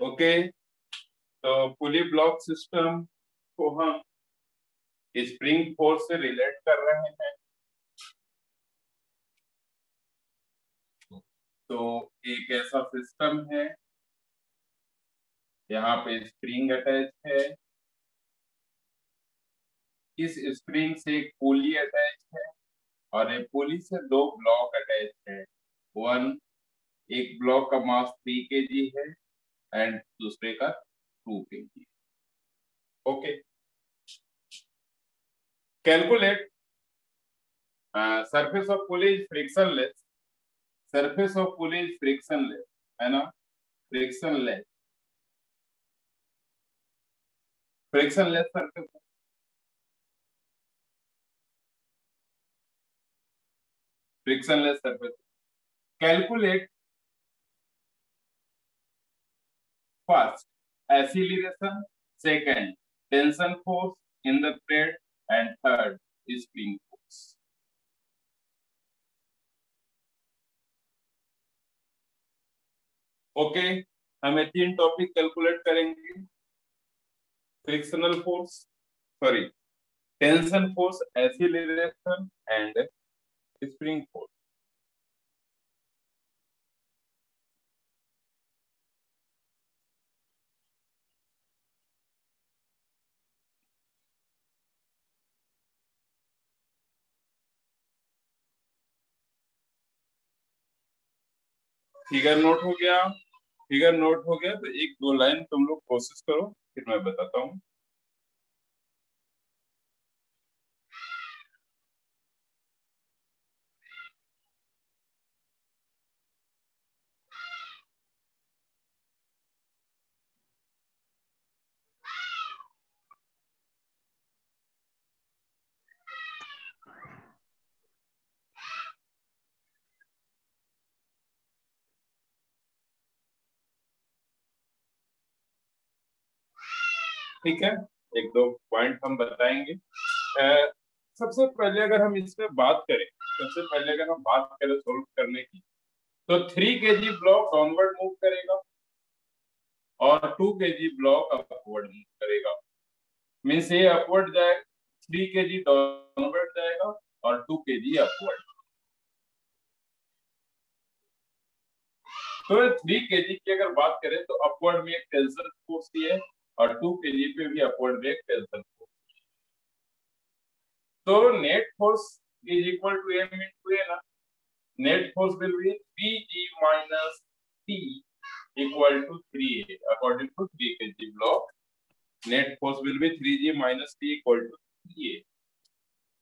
Okay, तो पुली block system को हम स्प्रिंग फोर्स से रिलेट कर रहे हैं। तो एक ऐसा सिस्टम है, यहाँ पे स्प्रिंग अटैच है, इस स्प्रिंग से एक पुली अटैच है और एक पुली से दो ब्लॉक अटैच है। वन, एक ब्लॉक का मास 3 kg है एंड दूसरे का 2 kg। Okay, calculate surface of pulley is frictionless. Surface of pulley is frictionless, है ना, frictionless, frictionless surface, frictionless surface. Calculate first acceleration, second tension force in the plate and third spring force. Okay, हमें 3 topic calculate करेंगे। Frictional force, sorry, tension force, acceleration and spring force. Figure note हो गया? Figure note हो गया तो एक दो line तुम लोग कोशिश करो, फिर मैं बताता हूँ। ठीक है, एक दो पॉइंट हम बताएंगे। सबसे पहले अगर हम इस पे बात करें, सबसे पहले अगर हम बात करें सोल्व करने की, तो 3 kg ब्लॉक डाउनवर्ड मूव करेगा और 2 kg ब्लॉक अपवर्ड मूव करेगा। मीन्स ये अपवर्ड जाए, 3 kg डाउनवर्ड जाएगा और 2 kg अपवर्ड। तो 3 kg की अगर बात करें तो अपवर्ड में एक टेंशन फोर्स ही है और 2 kg पे भी अपवर्ड में एक टेंशन फोर्स। तो net force is equal to m into a ना। Net force will be Pg minus T equal to 3A according to 3 kg block. Net force will be 3G minus T equal to 3A.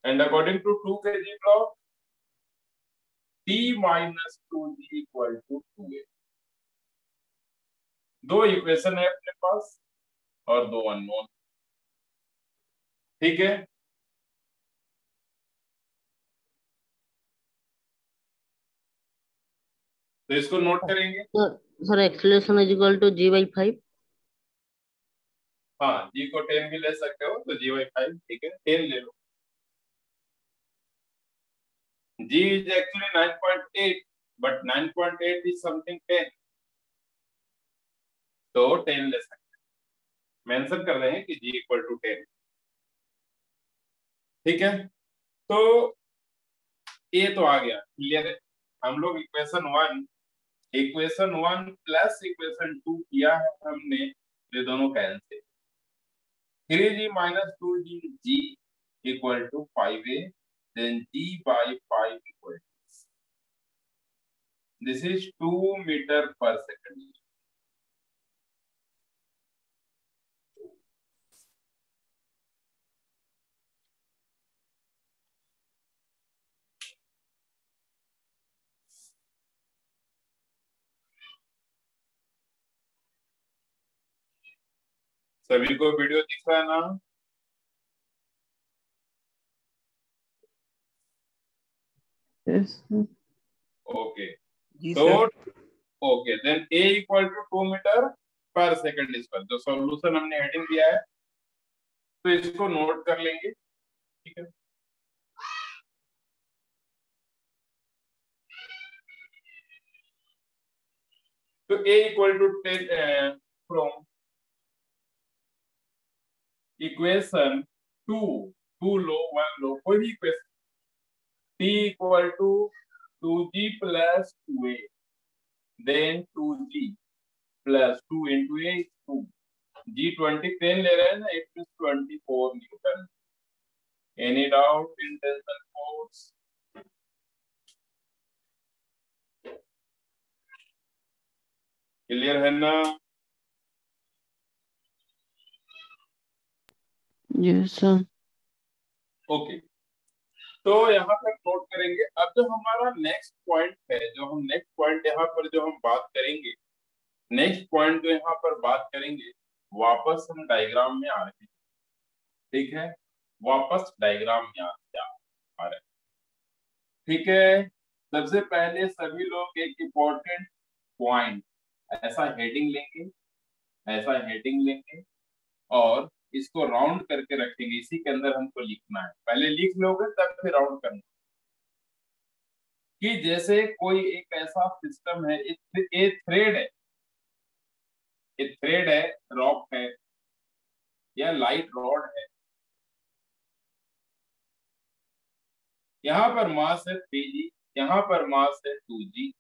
And according to 2 kg block, T minus 2G equal to 2A. दो equation है अपने पास और दो unknown. ठीक है, तो इसको note करेंगे। Sir acceleration is equal to G/5। हाँ, जी को 10 भी ले सकते हो तो G/5, ठीक है, 10 ले लो। G is actually 9.8, but 9.8 is something 10, तो 10 ले सकते हैं। मेंशन कर रहे हैं कि G इक्वल टू 10। ठीक है, तो ये तो आ गया, क्लियर है। हम लोग equation one plus equation two किया है हमने, ये दोनों cancel. 3G minus 2G, G equal to 5A, then G/5 equal to, this is 2 meter per second। सभी को वीडियो दिख रहा है ना? ओके, जी तो sir. Okay, then A equal to 2 metre पर सेकंड स्क्वायर। जो सॉल्यूशन हमने हेडिंग दिया है तो इसको नोट कर लेंगे। ठीक है, तो A equal to 10 from equation two, two लो वन लो, कोई भी equation t equal to 2g plus 2a, then 2g plus 2 into a 2, g 20 10 ले रहे हैं ना, it means 24 newton. Any doubt in tension force? Clear है ना? Yes sir. ओके, तो यहाँ तक नोट करेंगे। अब जो हमारा नेक्स्ट पॉइंट है, जो हम नेक्स्ट पॉइंट यहाँ पर जो हम बात करेंगे, नेक्स्ट पॉइंट जो यहाँ पर बात करेंगे, वापस हम डायग्राम में आ रहे हैं। ठीक है, वापस डायग्राम में आ रहे हैं। ठीक है, सबसे पहले सभी लोग एक इम्पोर्टेंट पॉइंट ऐसा हेडिंग लेंगे, ऐसा हेडिंग लेंगे और इसको राउंड करके रखेंगे। इसी के अंदर हमको लिखना है, पहले लिख लोगे तब फिर राउंड करना। कि जैसे कोई एक ऐसा सिस्टम है, ये थ्रेड है, ये थ्रेड है, रॉक है या लाइट रॉड है। यहाँ पर मास है 3g, यहाँ पर मास है 2g।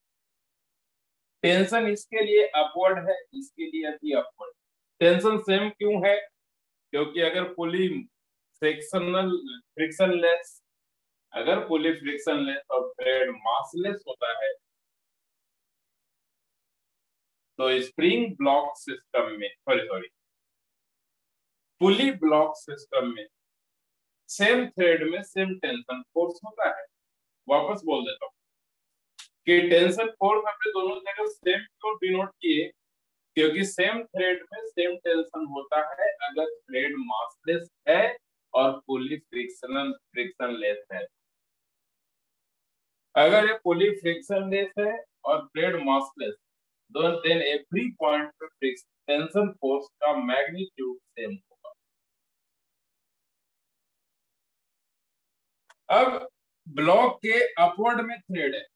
टेंशन इसके लिए अपवर्ड है, इसके लिए भी अपवर्ड। टेंशन सेम क्यों है? क्योंकि अगर पुली फ्रिक्शनलेस, अगर पुली फ्रिक्शनलेस और थ्रेड मासलेस होता है तो स्प्रिंग ब्लॉक सिस्टम में, सॉरी पुली ब्लॉक सिस्टम में सेम थ्रेड में सेम टेंशन फोर्स होता है। वापस बोल देता हूँ कि टेंशन फोर्स हमने दोनों जगह सेम क्यों डिनोट किए? क्योंकि सेम थ्रेड में सेम टेंशन होता है अगर थ्रेड मासलेस है और पुली फ्रिक्शनलेस है। अगर ये पुली फ्रिक्शनलेस है और thread massless, then every point पे टेंशन फोर्स का मैग्नीट्यूड सेम होगा। अब ब्लॉक के अपवर्ड में थ्रेड है,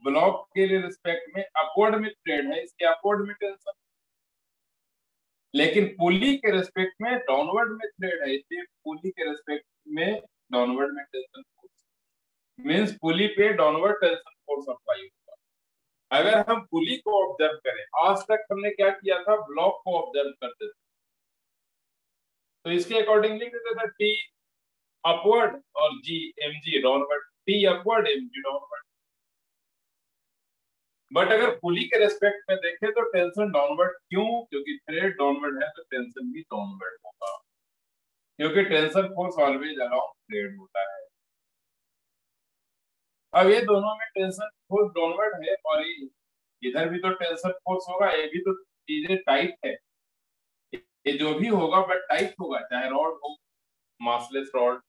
ब्लॉक के लिए रिस्पेक्ट में अपवर्ड में थ्रेड है, इसके अपवर्ड में टेंशन, लेकिन पुली के रेस्पेक्ट में डाउनवर्ड में थ्रेड है, इसलिए पुली के रेस्पेक्ट में डाउनवर्ड में टेंशन फोर्स मींस पुली पे डाउनवर्ड टेंशन फोर्स अप्लाई होगा। अगर हम पुली को ऑब्जर्व करें, आज तक हमने क्या किया था, ब्लॉक को ऑब्जर्व करते थे, तो इसके अकॉर्डिंगली कहते थे टी अपवर्ड और जी mg downward, T upward mg downward. But अगर पुली के रेस्पेक्ट में देखें तो टेंशन डाउनवर्ड क्यों? क्योंकि थ्रेड डाउनवर्ड है तो टेंशन भी डाउनवर्ड होगा, क्योंकि tension force always around thread होता है। अब ये दोनों में टेंशन फोर्स डाउनवर्ड है और इधर भी तो टेंशन फोर्स होगा, ये भी तो चीजें टाइट है, ये जो भी होगा बट टाइट होगा, चाहे रॉड हो, मासलेस रॉड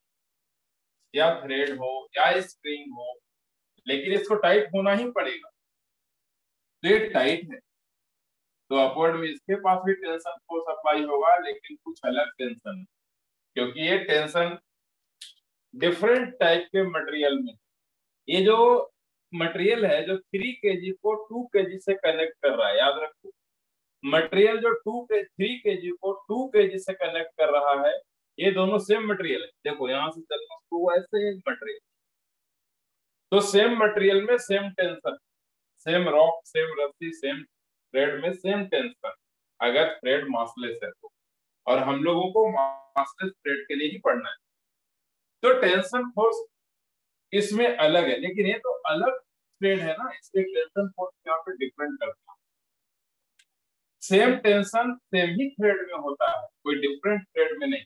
या थ्रेड हो या स्प्रिंग हो, लेकिन इसको टाइट होना ही पड़ेगा। तो ये टाइट है तो अपवर्ड में इसके पास भी टेंशन फोर्स अप्लाई होगा, लेकिन कुछ अलग टेंशन, क्योंकि ये टेंशन डिफरेंट टाइप के मटेरियल में, ये जो मटेरियल है जो 3 kg को 2 kg से कनेक्ट कर रहा है, याद रखो, मटेरियल जो 3 kg को 2 kg से कनेक्ट कर रहा है, ये दोनों सेम मटेरियल है। देखो यहां से चलना शुरू, ऐसे मटेरियल, तो सेम मटेरियल में same tension, same rock, same रस्सी, सेम थ्रेड में सेम टेंशन, अगर थ्रेड मासलेस है तो, और हम लोगों को मासलेस थ्रेड के लिए ही पढ़ना है, तो टेंशन फोर्स इसमें अलग है, लेकिन ये तो अलग थ्रेड है ना, इसलिए टेंशन फोर्स यहाँ पे डिफरेंट करता है। सेम टेंशन सेम ही थ्रेड में होता है, कोई डिफरेंट थ्रेड में नहीं,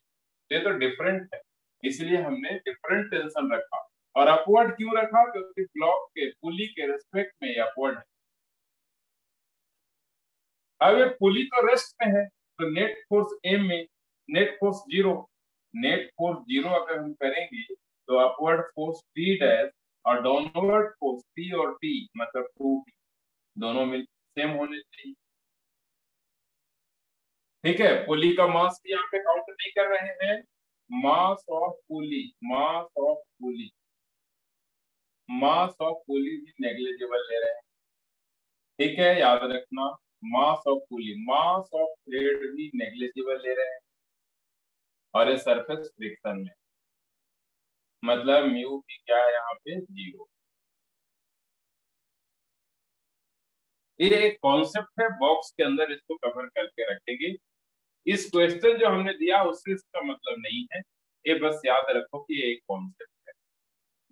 ये तो डिफरेंट है, इसलिए हमने डिफरेंट टेंशन रखा। और अपवर्ड क्यों रखा? क्योंकि ब्लॉक के पुली के रेस्पेक्ट में अपवर्ड है। अब ये पुली तो रेस्ट में है, तो नेट फोर्स एम में net force zero, net force zero अगर हम करेंगे तो अपवर्ड फोर्स टी डैश और डाउनवर्ड फोर्स टी और टी मतलब 2t दोनों मिल सेम होने चाहिए। ठीक है, पुली का मास भी यहाँ पे काउंट नहीं कर रहे हैं, mass of pulley, mass of pulley, mass of pulley भी नेग्लिजिबल ले रहे हैं। ठीक है, याद रखना, mass of pulley, mass of thread भी नेग्लिजिबल ले रहे हैं और ये सरफेस फ्रिक्शन में, मतलब म्यू भी क्या है यहाँ पे 0। ये एक कॉन्सेप्ट है, बॉक्स के अंदर इसको कवर करके रखेंगे। इस क्वेश्चन जो हमने दिया उससे इसका मतलब नहीं है, ये बस याद रखो कि ये एक कॉन्सेप्ट है।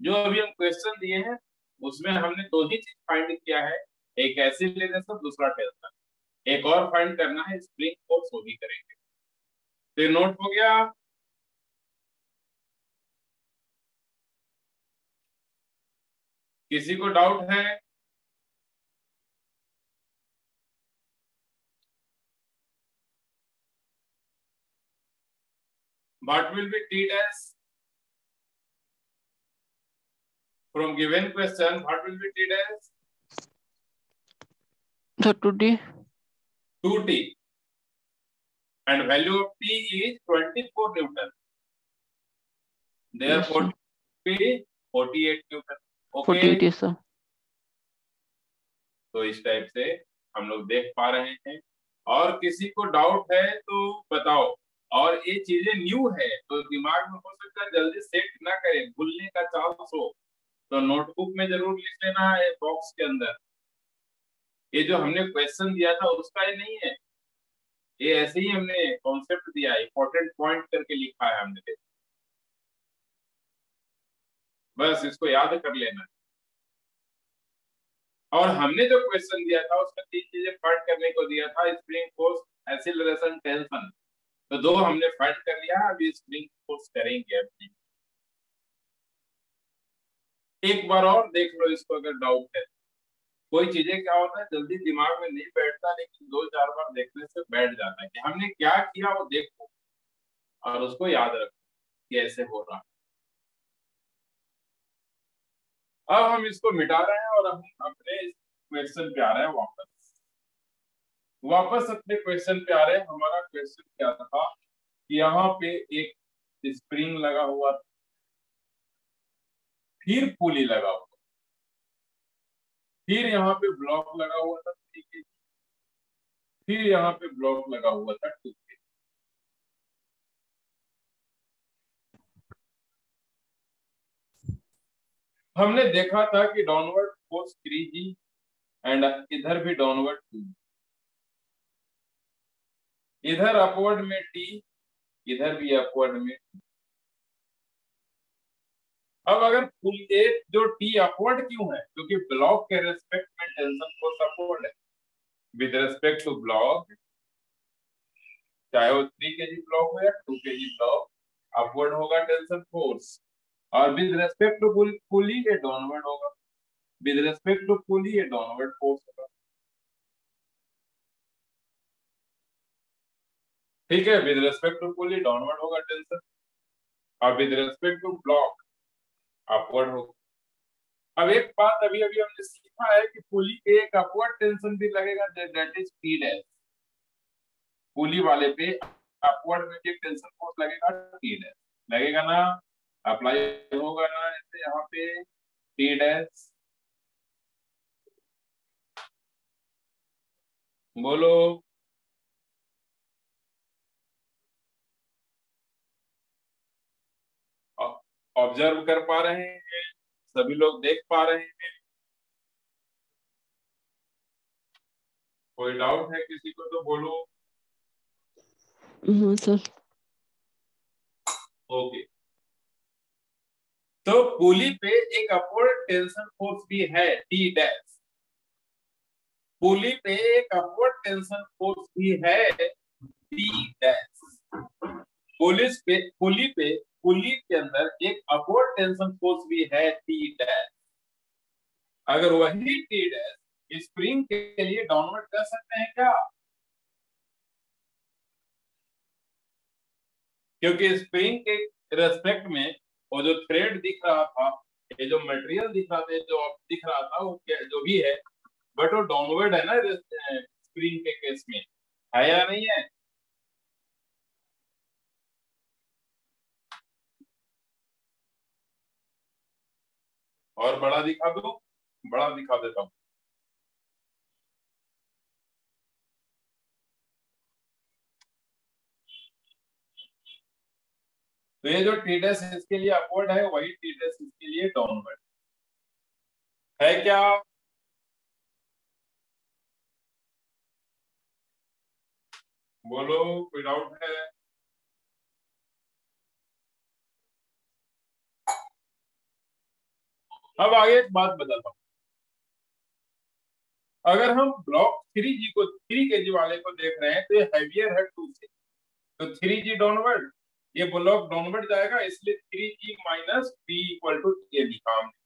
जो अभी हम क्वेश्चन दिए हैं उसमें हमने दो ही चीज फाइंड किया है, एक एसिड रिलेशन, दूसरा टेंशन। एक और फाइंड करना है, स्प्रिंग फोर्स, वो भी करेंगे। तो नोट हो गया। किसी को डाउट है? What will be T dash from given question? What will be T dash? The 2D. 2T. And value of T is 24 Newton. Therefore, Yes, T is 48 Newton. Okay. 48 is sir. तो इस type से हम लोग देख पा रहे हैं। और किसी को डाउट है तो बताओ। और ये चीजें न्यू है तो दिमाग में हो सकता है जल्दी सेट ना करें, भूलने का चांस हो, तो नोटबुक में जरूर लिख लेना है बॉक्स के अंदर। ये जो हमने क्वेश्चन दिया था उसका ये नहीं है, ये ऐसे ही हमने कॉन्सेप्ट दिया है, इंपॉर्टेंट पॉइंट करके लिखा है हमने, बस इसको याद कर लेना। और हमने जो क्वेश्चन दिया था उसमें तीन चीजें फाइंड करने को दिया था, स्प्रिंग फोर्स, एक्सीलरेशन, टेंशन। तो दो हमने फाइंड कर लिया, अभी स्प्रिंग फोर्स करेंगे अभी। एक बार और देख लो इसको अगर डाउट है। कोई चीजें क्या होता है जल्दी दिमाग में नहीं बैठता, लेकिन दो चार बार देखने से बैठ जाता है कि हमने क्या किया वो देखो और उसको याद रखो कि ऐसे हो रहा है। अब हम इसको मिटा रहे हैं और हम अपने क्वेश्चन पे आ रहे हैं वापस अपने क्वेश्चन पे आ रहे हैं। हमारा क्वेश्चन क्या था कि यहाँ पे एक स्प्रिंग लगा हुआ, फिर पुली लगा हुआ, फिर यहाँ पे ब्लॉक लगा हुआ था 3 kg, फिर यहाँ पे ब्लॉक लगा हुआ था 2 kg। हमने देखा था कि डाउनवर्ड फोर्स 3G एंड इधर भी डाउनवर्ड 2, इधर अपवर्ड में T, इधर भी अपवर्ड में। अब अगर फुल एक जो T अपवर्ड क्यों है, क्योंकि ब्लॉक के रेस्पेक्ट में टेंशन फोर्स अपवर्ड है। विद रेस्पेक्ट टू ब्लॉक, चाहे वो 3 kg ब्लॉक हो या 2 kg ब्लॉक, अपवर्ड होगा टेंशन फोर्स। और विद रेस्पेक्ट टू पुली ये डाउनवर्ड होगा, विद रेस्पेक्ट टू पुली ये डाउनवर्ड फोर्स होगा। ठीक है, with respect to pulley downward होगा टेंशन, और with respect to block upward होगा। अब एक बात अभी अभी हमने सीखा है कि पुली पे एक अपवर्ड टेंशन भी लगेगा, दैट इज P डैश। पुली वाले पे अपवर्ड में एक टेंशन फोर्स लगेगा, T डैश लगेगा ना, अप्लाई होगा ना ऐसे यहाँ पे T डैश। बोलो। ऑब्जर्व कर पा रहे हैं, सभी लोग देख पा रहे हैं? कोई डाउट है किसी को तो बोलो। सर। ओके, तो पुली पे एक अपवर्ड टेंशन फोर्स भी है T डैश, पुली पे एक अपवर्ड टेंशन फोर्स भी है T डैश। पुली के अंदर एक अपवर्ड टेंशन फोर्स भी है T डैश। अगर वही T डैश स्प्रिंग के लिए डाउनवर्ड कर सकते हैं क्या? क्योंकि स्प्रिंग के रेस्पेक्ट में वो जो थ्रेड दिख रहा था, ये जो मटेरियल दिख रहा था, जो दिख रहा था वो जो भी है, बट वो डाउनवर्ड है ना स्प्रिंग के केस में, है या नहीं है? और बड़ा दिखा दो, बड़ा दिखा देता हूँ। तो ये जो टी डैश इसके लिए अपवर्ड है, वही टी डैश इसके लिए डाउनवर्ड है क्या? बोलो, कोई डाउट है? अब आगे एक बात बताता हूँ। अगर हम ब्लॉक 3G को 3 kg वाले को देख रहे हैं तो ये हैवियर है 2 से, तो 3G डाउनवर्ड, ये ब्लॉक डाउनवर्ड जाएगा, इसलिए 3G minus P equal to ये लिखा हमने।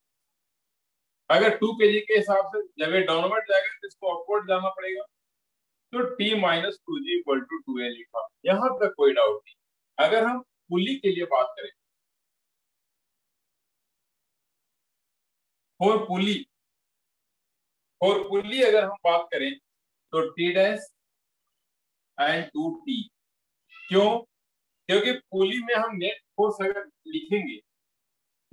अगर 2 kg के हिसाब से जब ये डाउनवर्ड जाएगा तो इसको अपवर्ड जाना पड़ेगा, तो T minus 2G equal to 2A लिखा। यहां तक कोई डाउट नहीं। अगर हम पुली के लिए बात करें, फोर पुली, फोर पुली अगर हम बात करें तो T डैश एंड 2T। क्यों? क्योंकि पुली में हम नेट फोर्स अगर लिखेंगे,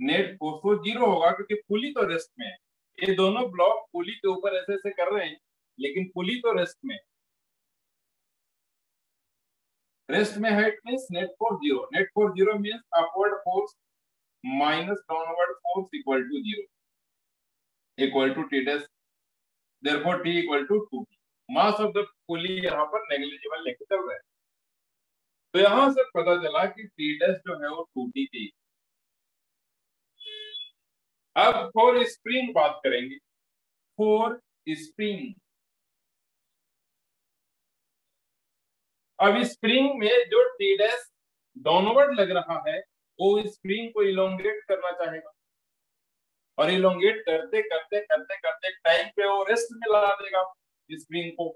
नेट फोर्स तो 0 होगा, क्योंकि पुली तो रेस्ट में है। ये दोनों ब्लॉक पुली के ऊपर ऐसे ऐसे कर रहे हैं, लेकिन पुली तो रेस्ट में है। रेस्ट में है, it means net force 0। Net force 0 means upward force minus downward force equal to 0 equal to T dash, therefore T equal to 2। Mass of the pulley यहाँ पर नेग्लिजिबल लेके चल रहा है। तो यहां से पता चला कि टी डैश जो है वो 2T थी। अब फॉर स्प्रिंग बात करेंगे। फॉर स्प्रिंग, अब स्प्रिंग में जो टी डैश डाउनवर्ड लग रहा है वो स्प्रिंग को इलोंगेट करना चाहेगा, और इलोंगेट करते करते करते करते टाइम पे वो रेस्ट में ला देगा स्प्रिंग को।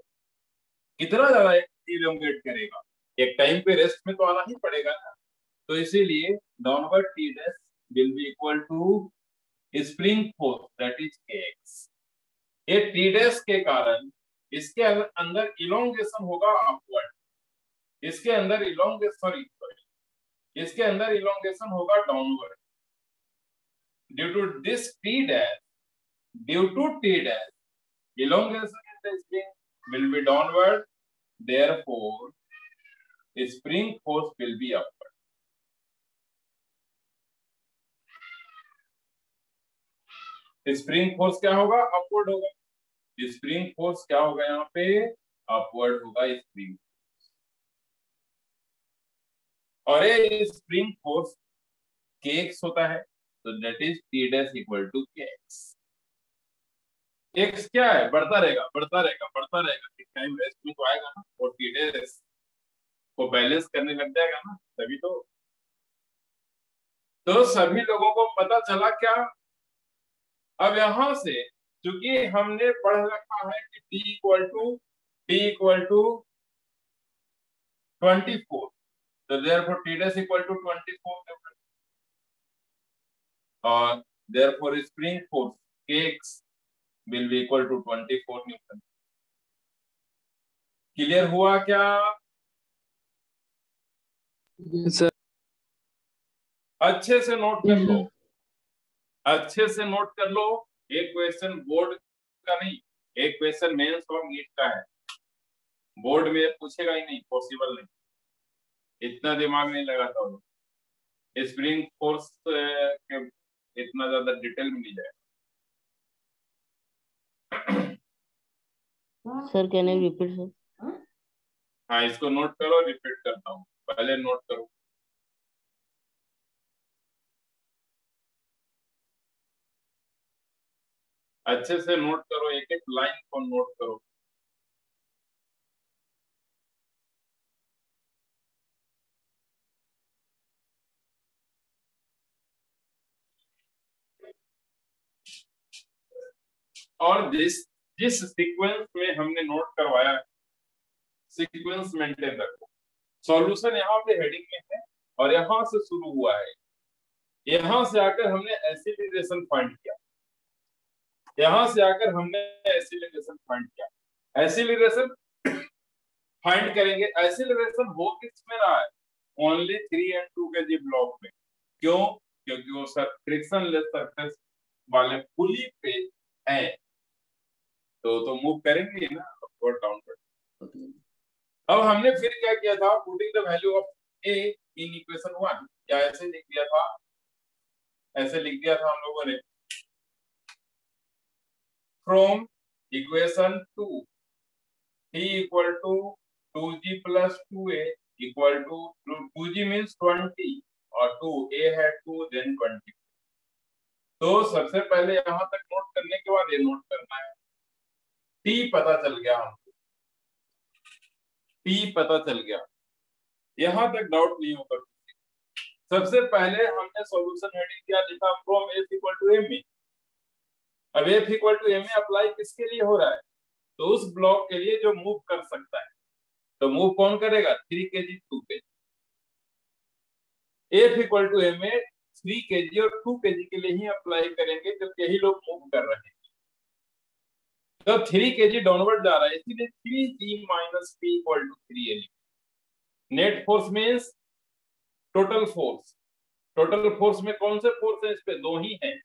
कितना ज्यादा इलोंगेट करेगा, एक टाइम पे रेस्ट में तो आना ही पड़ेगा ना। तो इसीलिए downward T dash will be equal to spring force that is kx। ये टी डैश के कारण इसके अंदर इलोंगेशन होगा अपवर्ड, इसके अंदर इलोंगेशन सॉरी इसके अंदर इलोंगेशन होगा downward. Due to this T dash, due to T dash elongation in the spring will be downward, therefore spring force will be upward। Spring force क्या होगा? अपवर्ड होगा। Spring force क्या होगा? यहाँ पे अपवर्ड होगा स्प्रिंग। और ये स्प्रिंग फोर्स kx होता है, तो that is T dash equal to kx। X क्या है? बढ़ता रहेगा बढ़ता रहेगा बढ़ता रहेगा, टाइम रेस्ट में तो आएगा ना, और टी डैश को बैलेंस करने लग जाएगा ना, तभी तो सभी लोगों को पता चला क्या? अब यहां से चूंकि हमने पढ़ रखा है कि टी इक्वल टू 24, तो therefore T dash equal to 24 newton, और therefore spring force kx will be equal to 24 newton. Clear हुआ क्या? सर अच्छे से नोट कर लो, अच्छे से नोट कर लो। एक क्वेश्चन बोर्ड का नहीं, एक क्वेश्चन मेंस और नीट का है। बोर्ड में पूछेगा ही नहीं, पॉसिबल नहीं, इतना दिमाग नहीं लगाता हूँ। स्प्रिंग फोर्स के इतना ज्यादा डिटेल में नहीं जाएगा। Sir can you repeat sir? हाँ, इसको नोट करो, रिपीट करता हूँ, पहले नोट करो। अच्छे से नोट करो, एक एक लाइन को नोट करो। और जिस जिस सीक्वेंस में हमने नोट करवाया है, सीक्वेंस मेंटेन रखो। सॉल्यूशन यहाँ पे हेडिंग में है, और यहाँ से शुरू हुआ है। यहाँ से आकर हमने एसिलेशन फाइंड किया, यहाँ से आकर हमने एसिलेशन फाइंड किया। एसिलेशन फाइंड करेंगे, एसिलेशन हो किसमें रहा है? ओनली 3 and 2 kg ब्लॉक में। क्यों? क्योंकि वो फ्रिक्शन लेस सरफेस वाले पुली पे है, तो मूव करेंगे ना अपवर्ड डाउनवर्ड। अब हमने फिर क्या किया था? Putting the value of A in equation 1। या ऐसे लिख दिया था, ऐसे लिख दिया था हम लोगों ने, from equation 2 t equal to 2g plus 2a equal to 2g means 20 और 2a है 2 देन 20। तो सबसे पहले यहां तक नोट करने के बाद ये नोट करना है, t पता चल गया हमको, t पता चल गया, यहां तक डाउट नहीं होगा। सबसे पहले हमने सॉल्यूशन हेडिंग क्या लिखा, from f equal to m में। अब f इक्वल टू m में अप्लाई किसके लिए हो रहा है, तो उस ब्लॉक के लिए जो मूव कर सकता है। तो मूव कौन करेगा, 3 kg 2 kg। f equal to m में 3 kg और 2 kg के लिए ही अप्लाई करेंगे क्योंकि यही लोग मूव कर रहे हैं। तो 3 kg डाउनवर्ड जा रहा है, इसीलिए 3g minus p equal to 3l। Net force means total force. Total force में कौन से फोर्स है, इस पे दो ही है,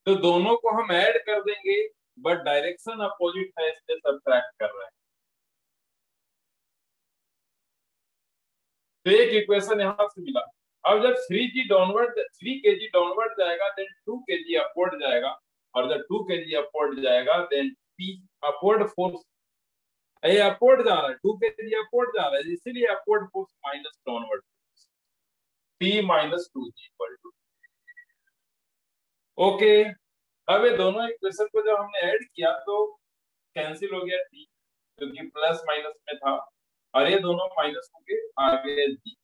तो दोनों को हम ऐड कर देंगे, बट डायरेक्शन अपोजिट है इसलिए सब्ट्रैक्ट कर रहे हैं। तो एक इक्वेशन यहां से मिला। अब जब 3 kg डाउनवर्ड जाएगा देन 2 kg अपवर्ड जाएगा, और जब 2 kg अपवर्ड जाएगा देन p अपवर्ड फोर्स, ये अपवर्ड जा रहा है, 2 kg अपवर्ड जा रहा है, इसीलिए upward force minus downward force, p minus 2g equal to. Okay, अब ये दोनों इक्वेशन को जब हमने ऐड किया तो कैंसिल हो गया t, क्योंकि प्लस माइनस में था, और ये दोनों माइनस होके आ गए g।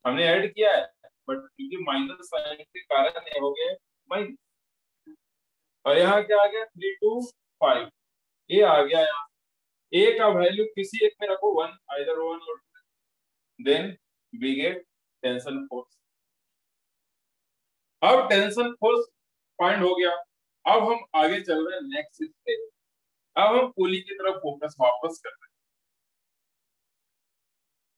हमने ऐड किया है बट क्योंकि माइनस साइन के कारण ये हो गए माइनस, और यहाँ क्या आ गया 3 2 5, ये आ गया यहाँ। a का वैल्यू किसी एक में रखो 1, आइदर 1 और 2, then we get tension force. अब टेंशन फोर्स फाइंड हो गया, अब हम आगे चल रहे हैं नेक्स्ट स्टेज। अब हम पुली की तरफ फोकस वापस कर रहे हैं।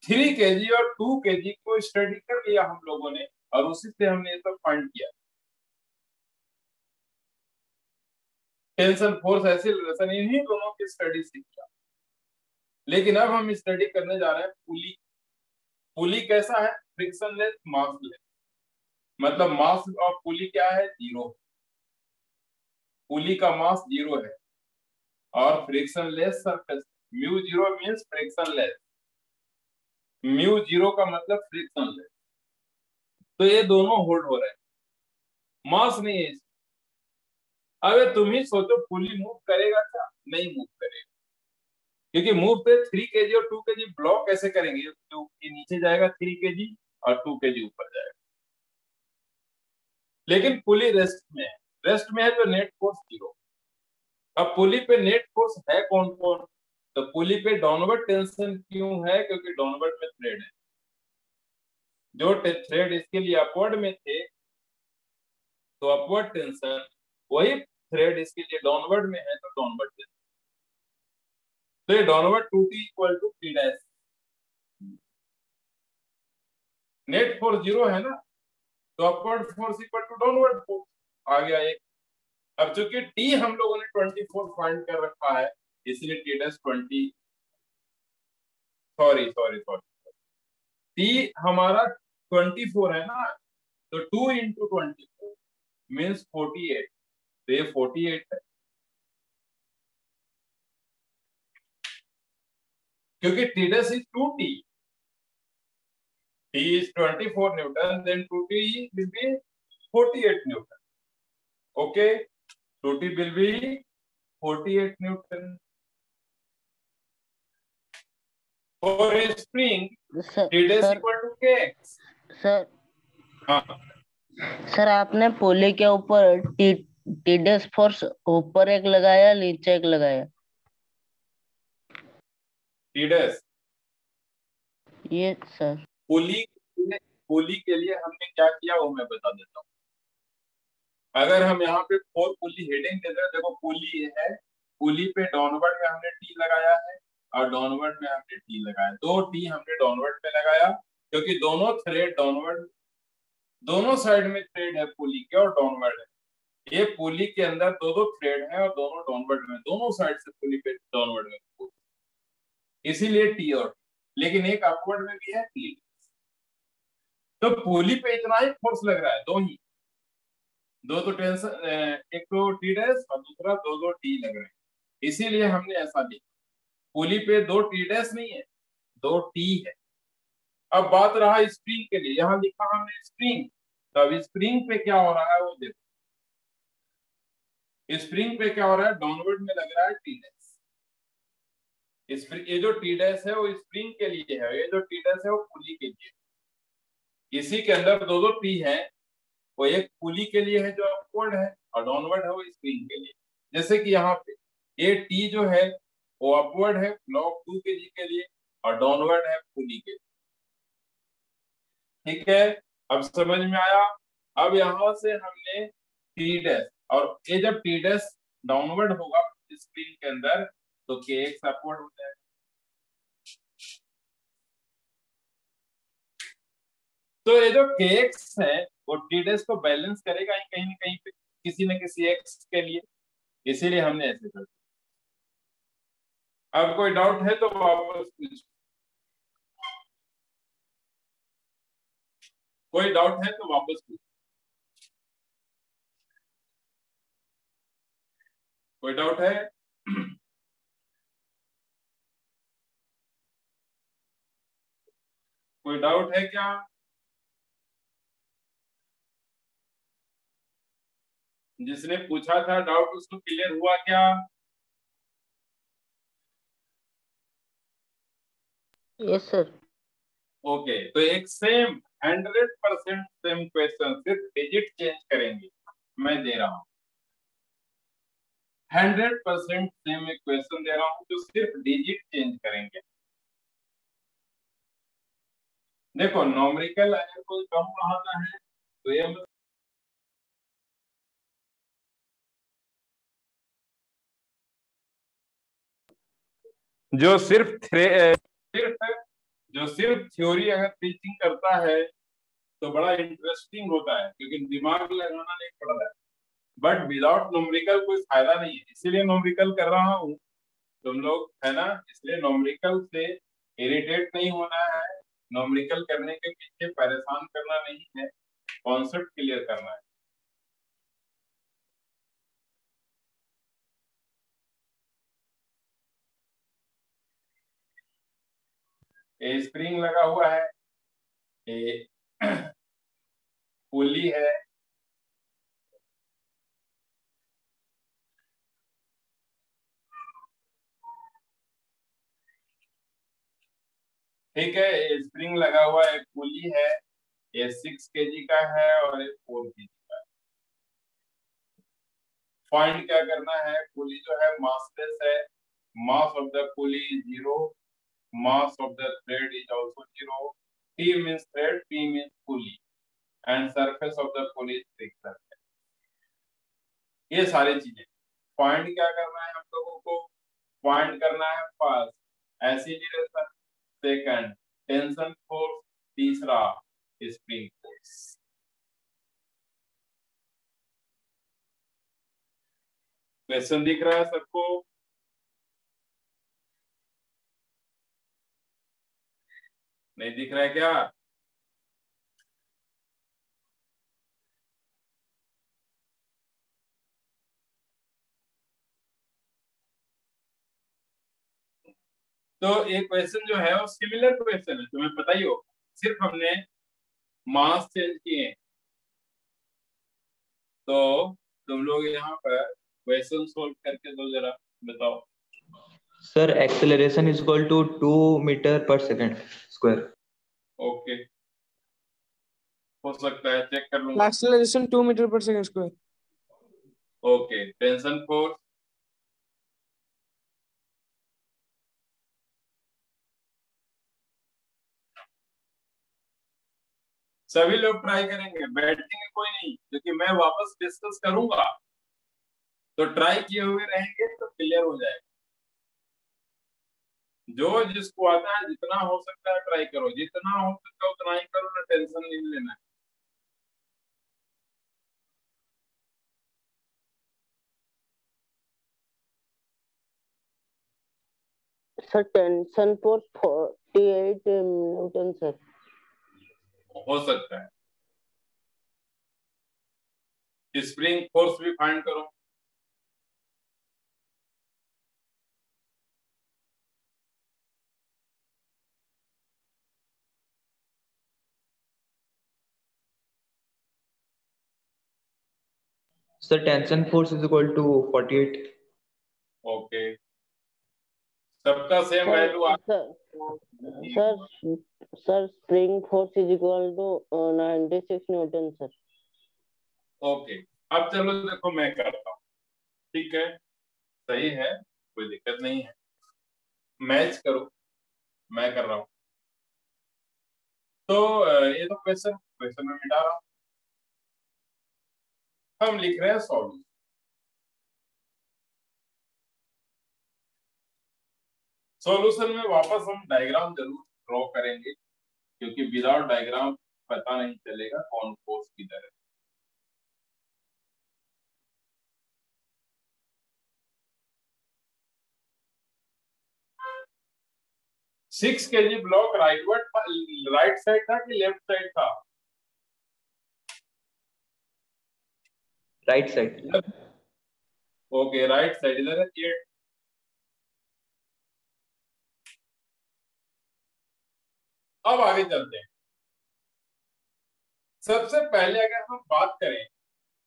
3 kg और 2 kg को स्टडी कर लिया हम लोगों ने, और उसी से हमने ये सब फाइंड किया। टेंशन फोर्स ऐसे रिलेशन इन्हीं दोनों की स्टडी से किया। लेकिन अब हम स्टडी करने जा रहे हैं पुली। पुली कैसा है, फ्रिक्शनलेस मासलेस, मतलब मास ऑफ पुली क्या है, 0। पुली का मास 0 है, और frictionless surface, mu 0 means frictionless, mu 0 का मतलब फ्रिक्शनलेस। तो ये दोनों होल्ड हो रहे हैं, मास नहीं है। अब तुम ही सोचो पुली मूव करेगा क्या, नहीं मूव करेगा, क्योंकि मूव पे 3 kg और 2 kg ब्लॉक कैसे करेंगे, तो ये नीचे जाएगा 3 kg और 2 kg ऊपर जाएगा। लेकिन पुली रेस्ट में है, रेस्ट में है तो नेट फोर्स 0। अब पुली पे नेट फोर्स है कौन कौन, तो पुली पे डाउनवर्ड टेंशन क्यों है, क्योंकि डाउनवर्ड में थ्रेड है। जो थ्रेड इसके लिए अपवर्ड में थे तो अपवर्ड टेंशन, वही थ्रेड इसके लिए डाउनवर्ड में है तो डाउनवर्ड टेंशन। तो ये downward 2t equal to p dash, net force 0 है ना, तो upward force equal to downward force आ गया एक। अब चूंकि t हम लोगों ने 24 फाइंड कर रखा है, इसलिए t dash 20, sorry sorry sorry, t हमारा 24 है ना, तो 2 इंटू 24 मीन्स 48, तो ये 48 है, क्योंकि t dash is 2t, t is 24 Newton, then 2t will be 48 Newton. Okay, 2t will be 48 Newton. For a spring, t dash equal to kx. Sir हाँ sir आपने पुली के ऊपर टी डैश फोर्स ऊपर एक लगाया, नीचे एक लगाया, t dash ये सर। पुली, पुली के लिए हमने क्या किया वो मैं बता देता हूँ। अगर हम यहाँ पे 4 पुली हेडिंग देते हैं, देखो पुली है, पुली पे डाउनवर्ड में हमने टी लगाया है और डाउनवर्ड में हमने टी लगाया, 2 टी हमने डाउनवर्ड में लगाया, क्योंकि दोनों थ्रेड डाउनवर्ड, दोनों साइड में थ्रेड है पुली के और डाउनवर्ड है। ये पुली के अंदर दो थ्रेड है और दोनों डाउनवर्ड में, दोनों साइड से पुली पे डाउनवर्ड में, इसीलिए टी और टी। लेकिन एक अपवर्ड में भी है टी। तो पुली पे इतना ही फोर्स लग रहा है, दो ही, दो तो टेंशन, एक तो टी डैश और दूसरा दो दो टी लग रहे हैं, इसीलिए हमने ऐसा लिखा। पुली पे दो टी डैश नहीं है, दो टी है। अब बात रहा स्प्रिंग के लिए, यहाँ लिखा हमने स्प्रिंग, तो अब स्प्रिंग पे क्या हो रहा है वो देखो। स्प्रिंग पे क्या हो रहा है, डाउनवर्ड में लग रहा है टी डैश। ये जो टी डैश है वो स्प्रिंग के लिए है, ये जो टी डैश है वो पुली के लिए। इसी के अंदर दो दो टी है, वो एक पुली के लिए है जो अपवर्ड है, और डाउनवर्ड है वो स्प्रिंग के लिए। जैसे कि यहाँ पे ये टी जो है वो अपवर्ड है log 2 kg के लिए, और डाउनवर्ड है पुली के लिए। ठीक है, अब समझ में आया। अब यहां से हमने टी डैश, और ये जब टी डैश डाउनवर्ड होगा स्प्रिंग के अंदर, तो के एक्स अपवर्ड हो जाएगा। तो ये जो के एक्स है वो टी डैश को बैलेंस करेगा ही कहीं ना कहीं पे, किसी न किसी एक्स के लिए, इसीलिए हमने ऐसे कर दिया। अब कोई डाउट है तो वापस पूछो, कोई डाउट है तो वापस पूछो, कोई डाउट है? कोई डाउट है क्या? जिसने पूछा था डाउट उसको क्लियर हुआ क्या? Yes sir. ओके, तो एक सेम 100% सेम क्वेश्चन, सिर्फ डिजिट चेंज करेंगे, मैं दे रहा हूँ 100% सेम एक क्वेश्चन दे रहा हूँ जो सिर्फ डिजिट चेंज करेंगे। देखो नॉमरिकल अगर कोई कम पढ़ाता है तो ये जो सिर्फ थ्योरी अगर टीचिंग करता है तो बड़ा इंटरेस्टिंग होता है, क्योंकि दिमाग लगाना नहीं पड़ रहा है। बट विदाउट नॉमरिकल कोई फायदा नहीं है, इसीलिए नॉमरिकल कर रहा हूँ तुम लोग, है ना। इसलिए नॉमरिकल से इरिटेट नहीं होना है, नॉमरिकल करने के पीछे परेशान करना नहीं है, कॉन्सेप्ट क्लियर करना है। ये स्प्रिंग लगा हुआ है, ये पुली है, ठीक है, ये स्प्रिंग लगा हुआ है, पुली है, ये 6 kg का है और ये 4 kg का है। फाइंड क्या करना है, पुली जो है मासलेस है, मास of the pulley is 0, mass of the thread is also 0, T means thread, P means pulley, and surface of the pulley is fixed surface। ये सारी चीजें फाइंड क्या करना है हम लोगों को, फाइंड करना है first acceleration, second tension force, तीसरा स्प्रिंग फोर्स। क्वेश्चन दिख रहा है सबको? नहीं दिख रहा है क्या? तो ये क्वेश्चन जो है वो सिमिलर क्वेश्चन है, तुम्हें पता ही हो, सिर्फ हमने मास चेंज किए हैं। तो तुम लोग यहाँ पर क्वेश्चन सोल्व करके दो जरा, बताओ। Sir acceleration is equal to 2 metre पर सेकेंड स्क्वायर। ओके, हो सकता है, चेक कर लूंगा। एक्सेलरेशन 2 मीटर पर second square. Okay, tension force सभी लोग ट्राई करेंगे, बैठेंगे कोई नहीं, क्योंकि मैं वापस डिस्कस करूंगा, तो ट्राई किए हुए रहेंगे तो क्लियर हो जाएगा। जो जिसको आता है जितना हो सकता है ट्राई करो, जितना हो सकता है उतना ही करो ना, टेंशन नहीं लेना है। Sir tension force 48 newton sir. हो सकता है। स्प्रिंग फोर्स भी फाइंड करो। Sir, tension force is equal to 48. Okay, सबका सेम सर वैल्यू आ sir sir spring force is equal to 96 newton sir. Okay, अब चलो देखो मैं करता हूँ। ठीक है, सही है, कोई दिक्कत नहीं है। मैच करो, मैं कर रहा हूँ। तो ये तो क्वेश्चन क्वेश्चन में मिटा रहा हूँ। हम लिख रहे हैं सॉल्यूशन। सॉल्यूशन में वापस हम डायग्राम जरूर ड्रॉ करेंगे, क्योंकि विदाउट डायग्राम पता नहीं चलेगा कौन फोर्स किधर है। Six KG block right side था कि लेफ्ट साइड था? Right side. Okay, right side इधर है 8। अब आगे चलते हैं। सबसे पहले अगर हम बात करें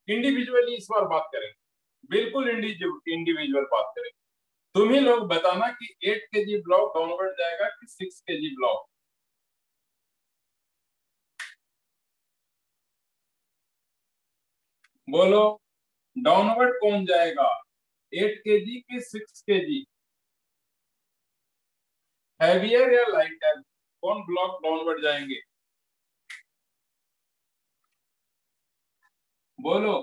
इंडिविजुअली, इस बार बात करें, बिल्कुल इंडिविजुअल बात करें। तुम ही लोग बताना कि 8 केजी ब्लॉक डाउनवर्ड जाएगा कि 6 केजी ब्लॉक। बोलो, डाउनवर्ड कौन जाएगा, 8 केजी की 6 केजी? हैवियर या लाइटर, कौन ब्लॉक डाउनवर्ड जाएंगे? बोलो।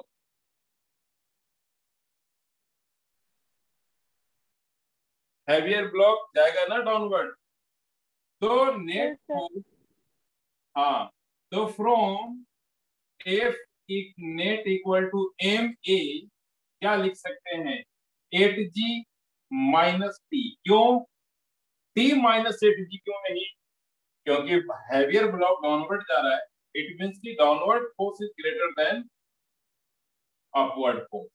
हैवियर ब्लॉक जाएगा ना डाउनवर्ड। तो नेट फोर्स, हाँ, तो from F net equal to M A क्या लिख सकते हैं, 8G माइनस टी। क्यों टी माइनस 8G क्यों नहीं? क्योंकि हैवियर ब्लॉक डाउनवर्ड जा रहा है, इट मींस की downward force is greater than upward force.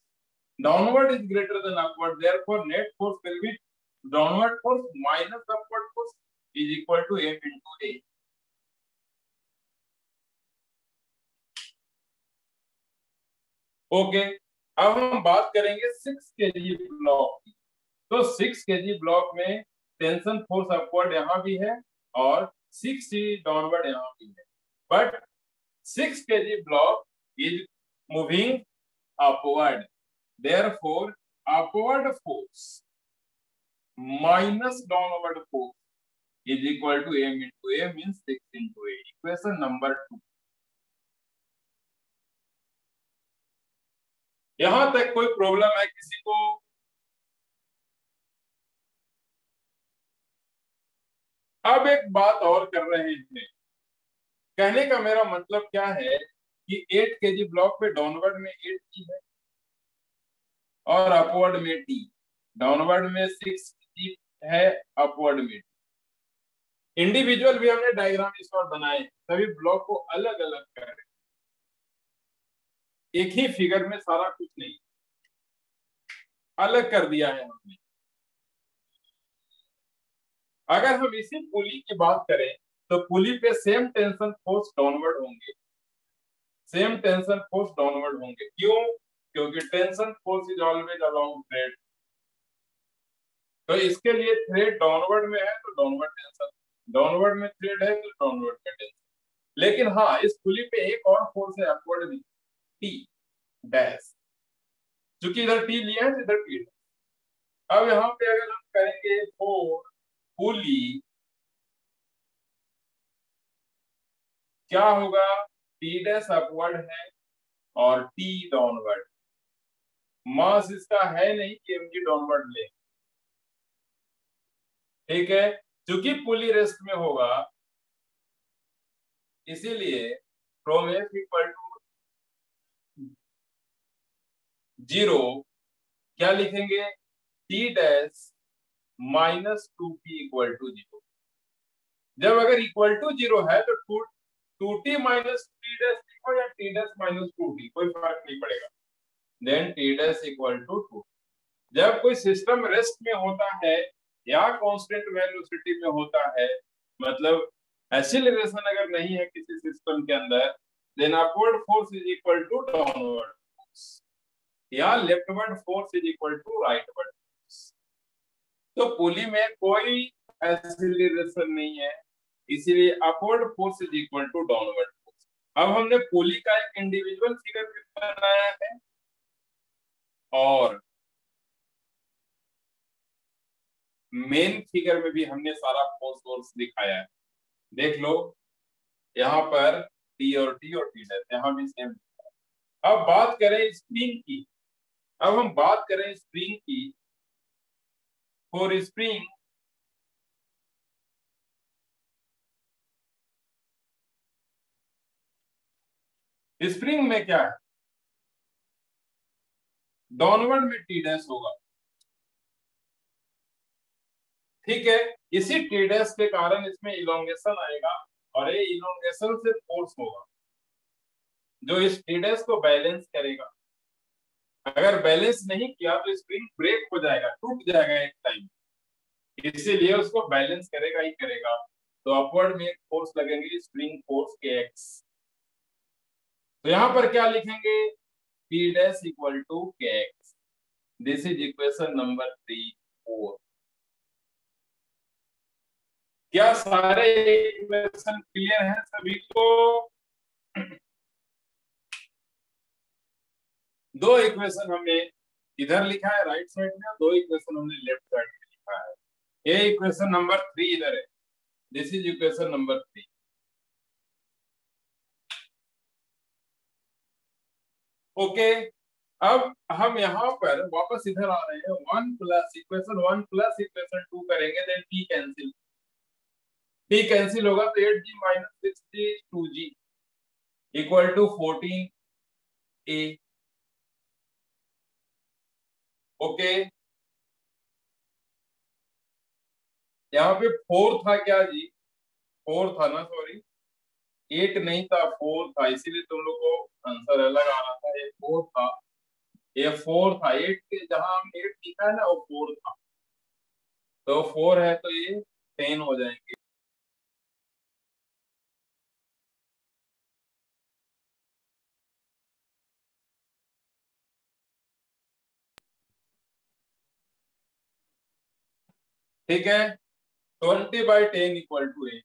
Downward is greater than upward, therefore net force will be downward force minus upward force is equal to M into A. Okay, अब हम बात करेंगे 6 KG block की। तो 6 KG block में tension force upward यहाँ भी है और 6G डाउनवर्ड यहाँ भी है, but 6 kg block is moving upward. Therefore, upward force minus downward force is equal to m into a, means 6 into a. Equation number 2. यहां तक कोई प्रॉब्लम है किसी को? अब एक बात और कर रहे हैं। कहने का मेरा मतलब क्या है कि 8 kg ब्लॉक पे डाउनवर्ड में 8G है और अपवर्ड में T। डाउनवर्ड में 6G है, अपवर्ड में। इंडिविजुअल भी हमने डायग्राम इस बार बनाए, सभी ब्लॉक को अलग अलग कर रहे, एक ही फिगर में सारा कुछ नहीं, अलग कर दिया है हमने। अगर हम इसी पुली की बात करें तो पुली पे सेम टेंशन फोर्स डाउनवर्ड होंगे, सेम टेंशन फोर्स डाउनवर्ड होंगे। क्यों? क्योंकि tension force is always along thread. तो इसके लिए थ्रेड डाउनवर्ड में है तो डाउनवर्ड टेंशन, डाउनवर्ड में थ्रेड है तो डाउनवर्ड का टेंशन। लेकिन हाँ, इस पुली पे एक और फोर्स है अपवर्ड में, टी डैश, चूंकि इधर टी लिया है तो इधर टी। अब यहाँ पे अगर हम करेंगे फोर पुली, क्या होगा, टी डैश अपवर्ड है और टी डाउनवर्ड। मास इसका है नहीं कि एमजी डाउनवर्ड ले, ठीक है, चूंकि पुली रेस्ट में होगा इसीलिए फ्रॉम एफ इक्वल टू 0 क्या लिखेंगे, T dash minus 2p equal to 0। जब अगर इक्वल टू 0 है तो 2t माइनस टी डैश लिखो या टी डैश माइनस 2t, कोई फर्क नहीं पड़ेगा। Then T dash equal to 2। जब कोई सिस्टम रेस्ट में होता है या कांस्टेंट वेलोसिटी में होता है, मतलब एक्सीलरेशन अगर नहीं है किसी सिस्टम के अंदर, then upward force is equal to downward force या leftward force is equal to rightward force. तो पुली में कोई एक्सीलरेशन नहीं है, इसीलिए upward force is equal to downward force. अब हमने पुली का एक इंडिविजुअल फिगर भी बनाया है और मेन फिगर में भी हमने सारा फोर्स दिखाया है। देख लो यहाँ पर टी और टी डैश यहाँ भी सेम। अब बात करें स्प्रिंग की, अब हम बात करें स्प्रिंग की। फॉर स्प्रिंग स्प्रिंग में क्या है, डाउनवर्ड में टी डैश होगा, ठीक है। इसी टी डैश के कारण इसमें इलोंगेशन आएगा और ये इलोंगेशन से फोर्स होगा जो इस टी डैश को बैलेंस करेगा। अगर बैलेंस नहीं किया तो स्प्रिंग ब्रेक हो जाएगा, टूट जाएगा एक टाइम, इसीलिए उसको बैलेंस करेगा ही करेगा। तो अपवर्ड में एक फोर्स लगेंगे, स्प्रिंग फोर्स के एक्स। तो यहाँ पर क्या लिखेंगे, P डैश इक्वल टू के x. This is equation number 3, 4। क्या सारे इक्वेशन क्लियर हैं सभी को? दो इक्वेशन हमने इधर लिखा है राइट साइड में, दो इक्वेशन हमने लेफ्ट साइड में लिखा है। ये इक्वेशन नंबर 3 इधर है, this is equation number 3। Okay, अब हम यहाँ पर वापस इधर आ रहे हैं। 1 प्लस इक्वेशन 1 प्लस इक्वेशन 2 करेंगे, then T cancel, T cancel होगा तो 8g minus 6g 2g equal to 14a। Okay, यहाँ पे 4 था क्या जी, 4 था ना, सॉरी 8 नहीं था 4 था, इसीलिए तुम लोग को आंसर अलग आ रहा था। ये 4 था, ये 4 था, 8 के जहां हम 8 लिखा है ना वो 4 था, तो 4 है तो ये 10 हो जाएंगे। ठीक है, 20/10 इक्वल टू 8।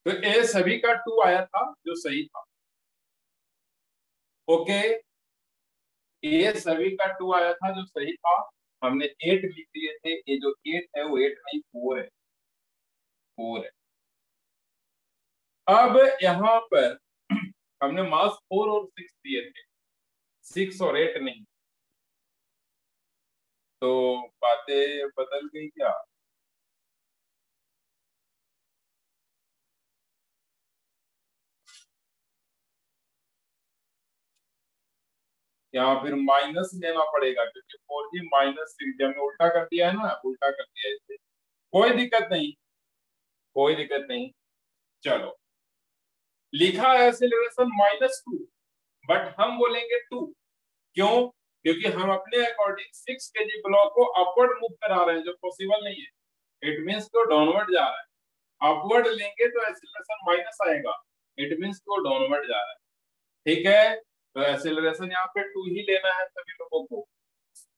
तो ए सभी का 2 आया था जो सही था। ओके, ये सभी का 2 आया था जो सही था, हमने 8 लिख दिए थे। ये जो 8 है वो 8 नहीं 4 है, 4 है। अब यहाँ पर हमने मास 4 और 6 दिए थे, 6 और 8 नहीं। तो बातें बदल गई क्या? यहाँ फिर माइनस लेना पड़ेगा क्योंकि 4g माइनस 6g हमने उल्टा कर दिया है ना, उल्टा कर दिया इसे। कोई दिक्कत नहीं, कोई दिक्कत नहीं। चलो, लिखा है एक्सीलरेशन -2, बट हम बोलेंगे 2। क्यों? क्योंकि हम अपने अकॉर्डिंग 6 kg ब्लॉक को अपवर्ड मूव करा रहे हैं, जो पॉसिबल नहीं है। इट मींस तो डाउनवर्ड जा रहा है। अपवर्ड लेंगे तो एक्सीलरेशन माइनस आएगा, इट मींस तो डाउनवर्ड जा रहा है। ठीक है, तो एक्सीलरेशन यहाँ पे 2 ही लेना है सभी लोगों को।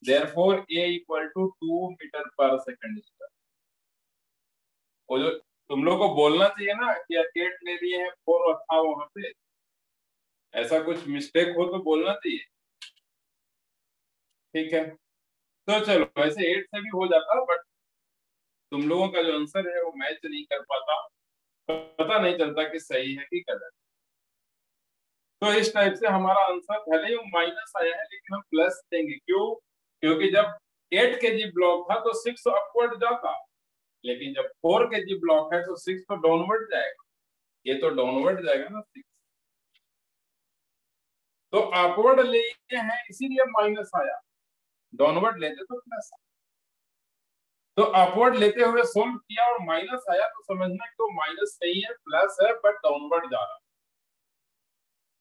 Therefore a equal to 2 metre पर सेकंड स्क्वायर। और जो तुम लोग को बोलना चाहिए ना कि 8 ले लिए हैं 4 रखा वहां पे, ऐसा कुछ मिस्टेक हो तो बोलना चाहिए। ठीक है, तो चलो वैसे 8 से भी हो जाता, बट तुम लोगों का जो आंसर है वो मैच नहीं कर पाता, पता नहीं चलता कि सही है कि गलत। तो इस टाइप से हमारा आंसर भले ही माइनस आया है लेकिन हम प्लस देंगे। क्यों? क्योंकि जब 8 kg ब्लॉक था तो 6 अपवर्ड जाता, लेकिन जब 4 kg ब्लॉक है तो 6 तो डाउनवर्ड जाएगा। ये तो डाउनवर्ड जाएगा ना 6, तो अपवर्ड लिए हैं इसीलिए माइनस आया, डाउनवर्ड लेते तो प्लस। तो अपवर्ड लेते हुए सोल्व किया और माइनस आया तो समझना कि वो माइनस नहीं है, प्लस है, बट डाउनवर्ड जा रहा है।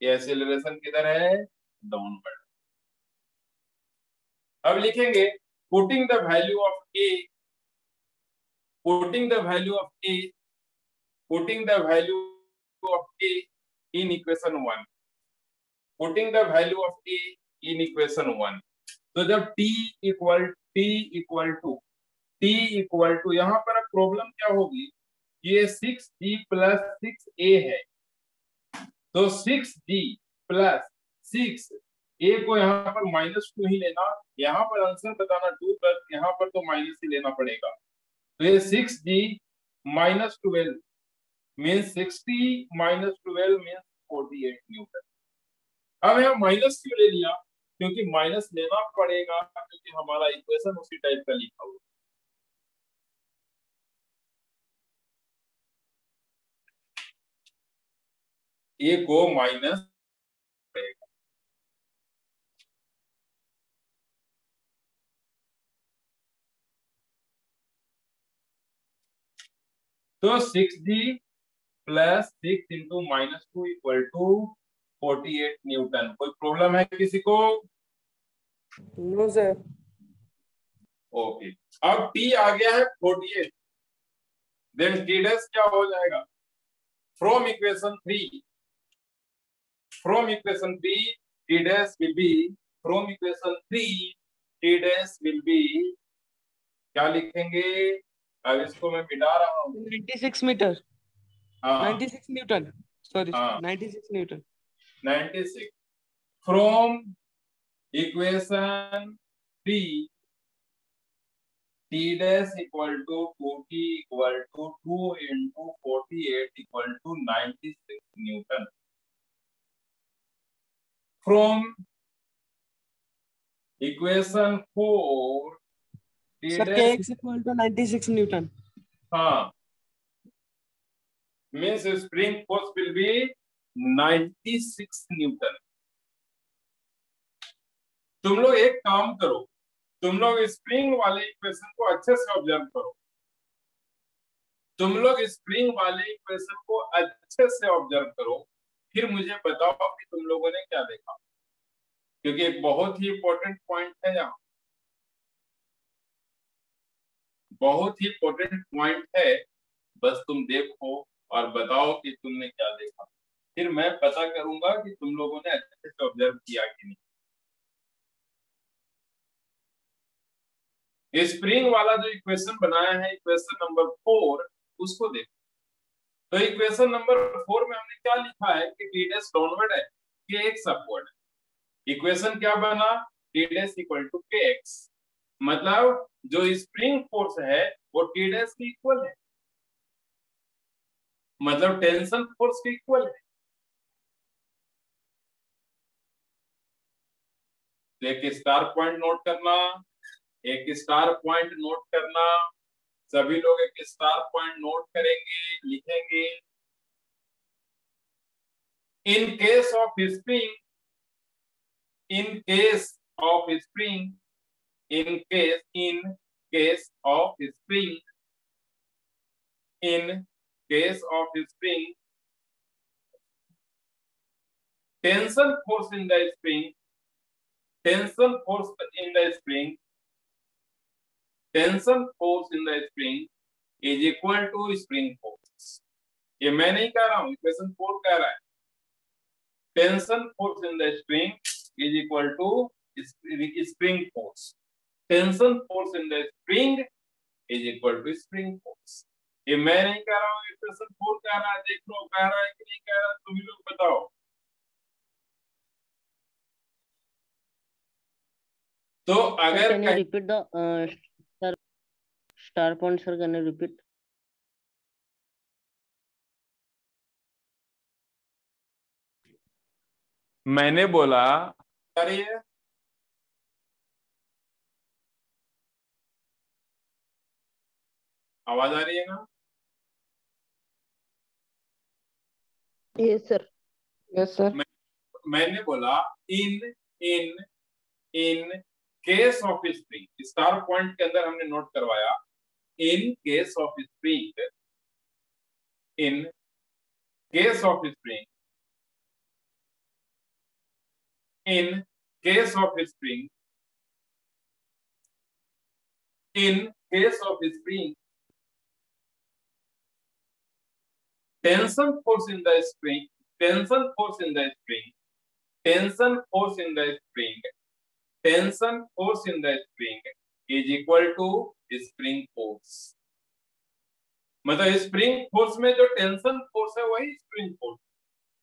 ये एक्सीलरेशन किधर है? डाउनवर्ड। अब लिखेंगे putting the value of A, putting the value of A, putting the value of A in equation 1, putting the value of A in equation 1। तो जब t इक्वल टू यहाँ पर अब प्रॉब्लम क्या होगी, ये 6g प्लस 6a है, तो 6g प्लस 6a को यहाँ पर -2 ही लेना, यहाँ पर आंसर बताना 2 प्लस, यहाँ पर तो माइनस ही लेना पड़ेगा। तो ये 6g minus 12 means 60 minus 12 means 48 Newton. अब यहाँ माइनस क्यों ले लिया? क्योंकि माइनस लेना पड़ेगा, क्योंकि हमारा इक्वेशन उसी टाइप का लिखा हुआ। ए को माइनस पड़ेगा, तो 6g plus 6 into -2 equal to 48 newton. कोई प्रॉब्लम है किसी को? No sir. ओके, अब t आ गया है 48, देन t डैश क्या हो जाएगा? From equation 3 t dash will be, from equation 3 t dash will be, क्या लिखेंगे? अब इसको मैं मिटा रहा हूँ। 96 मीटर, हाँ 96 न्यूटन, सॉरी हाँ 96 Newton. 96 from equation 3 t dash equal to 40 equal to 2 into 48 equal to 96 Newton. From equation 4 t sir dash, kx equal to 96 newton. हाँ, means spring force will be 96 Newton. तुम लोग एक काम करो, तुम लोग स्प्रिंग वाले इक्वेशन को अच्छे से ऑब्जर्व करो, तुम लोग स्प्रिंग वाले इक्वेशन को अच्छे से ऑब्जर्व करो, फिर मुझे बताओ कि तुम लोगों ने क्या देखा, क्योंकि एक बहुत ही इंपॉर्टेंट पॉइंट है यहाँ, बहुत ही इंपॉर्टेंट पॉइंट है। बस तुम देखो और बताओ कि तुमने क्या देखा, फिर मैं पता करूंगा कि तुम लोगों ने अच्छे से ऑब्जर्व किया कि नहीं। स्प्रिंग वाला जो इक्वेशन बनाया है, इक्वेशन नंबर 4, उसको देखो। तो इक्वेशन नंबर 4 में हमने क्या लिखा है कि टी डैश डाउनवर्ड है, के एक्स अपवर्ड है। इक्वेशन क्या बना? टी डैश इक्वल टू के एक्स, मतलब जो स्प्रिंग फोर्स है वो टी डैश के इक्वल है, मतलब टेंशन फोर्स के इक्वल है। तो एक स्टार पॉइंट नोट करना, एक स्टार पॉइंट नोट करना, सभी लोग एक स्टार पॉइंट नोट करेंगे, लिखेंगे। इन case of spring, in case of spring, in case of spring, in case of spring, tension force in the spring, tension force in the spring, tension force in the spring is equal to spring force. ये मैं नहीं कह रहा हूं, equation 4 कह रहा है। Tension force in the spring is equal to spring force. Tension force in the spring is equal to spring force. ये मैं नहीं कह रहा हूँ, इक्वेशन 4 कह रहा है। देख लो कह रहा है कि नहीं कह रहा, तुम लोग बताओ। तो अगर can you repeat the star point sir, can you repeat? मैंने बोला, आ रही है आवाज, आ रही है ना? Yes sir. Yes sir. मैंने बोला in in in case of spring, star point के अंदर हमने नोट करवाया, in case of spring, in case of spring, in case of spring, in case of spring, tension force in the spring, tension force in the spring, tension force in the spring, tension force in the spring is equal to spring force. मतलब spring force में जो tension force है वही spring force,